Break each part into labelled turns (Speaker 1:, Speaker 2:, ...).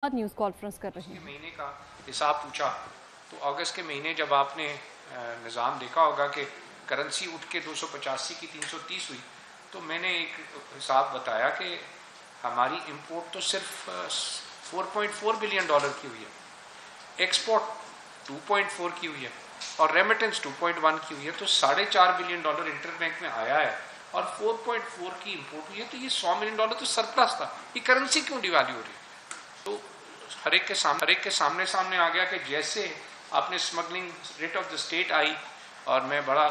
Speaker 1: News conference कर रहे हैं।
Speaker 2: महीने का हिसाब पूछा तो अगस्त के महीने जब आपने निज़ाम देखा होगा कि करेंसी उठ के 285 की 330 हुई, तो मैंने एक हिसाब बताया कि हमारी इंपोर्ट तो सिर्फ 4.4 बिलियन डॉलर की हुई है, एक्सपोर्ट 2.4 की हुई है और रेमिटेंस 2.1 की हुई है, तो 4.5 बिलियन डॉलर इंटरबैंक में आया है और 4.4 की इंपोर्ट हुई है, तो ये 100 मिलियन डॉलर तो सरप्लस था। ये करेंसी क्यों डिवैल्यू हो रही है? तो हर एक के सामने आ गया कि जैसे आपने smuggling rate of the state आई, और मैं बड़ा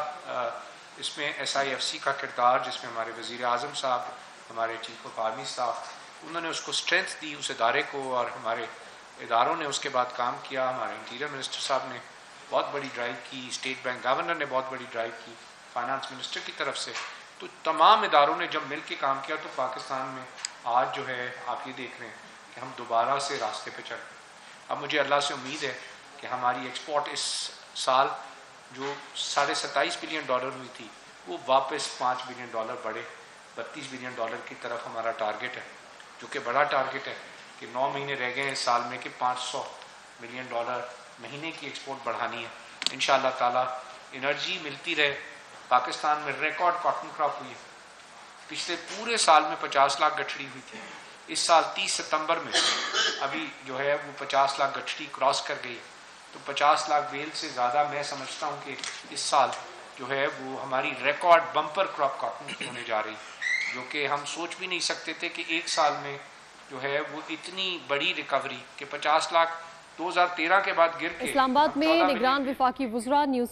Speaker 2: इसमें SIFC का किरदार, जिसमें हमारे वज़ीर आज़म साहब, हमारे चीफ ऑफ आर्मी स्टाफ, उन्होंने उसको स्ट्रेंथ दी उस इदारे को, और हमारे इदारों ने उसके बाद काम किया। हमारे इंटीरियर मिनिस्टर साहब ने बहुत बड़ी ड्राइव की, स्टेट बैंक गवर्नर ने बहुत बड़ी ड्राइव की, फाइनेंस मिनिस्टर की तरफ से, तो तमाम इदारों ने जब मिल के काम किया, तो पाकिस्तान में आज जो है आप ये देख रहे हैं कि हम दोबारा से रास्ते पे चल रहे हैं। अब मुझे अल्लाह से उम्मीद है कि हमारी एक्सपोर्ट इस साल जो 27.5 बिलियन डॉलर हुई थी, वो वापस 5 बिलियन डॉलर बढ़े, 32 बिलियन डॉलर की तरफ हमारा टारगेट है, जो कि बड़ा टारगेट है कि 9 महीने रह गए हैं इस साल में कि 500 मिलियन डॉलर महीने की एक्सपोर्ट बढ़ानी है इंशाअल्लाह ताला। एनर्जी मिलती रहे। पाकिस्तान में रिकॉर्ड कॉटन क्रॉप हुई है, पिछले पूरे साल में 50 लाख गठड़ी हुई थी, इस साल 30 सितंबर में अभी जो है वो 50 लाख गठड़ी क्रॉस कर गई, तो 50 लाख बेल से ज़्यादा मैं समझता हूँ कि इस साल जो है वो हमारी रिकॉर्ड बम्पर क्रॉप कॉटन की होने जा रही, जो कि हम सोच भी नहीं सकते थे कि एक साल में जो है वो इतनी बड़ी रिकवरी कि 50 लाख 2013 के बाद गिर के
Speaker 1: इस्लामाबाद में
Speaker 2: 14
Speaker 1: निगरान
Speaker 2: मिलियन
Speaker 1: वफाकी वज़रा न्यूज़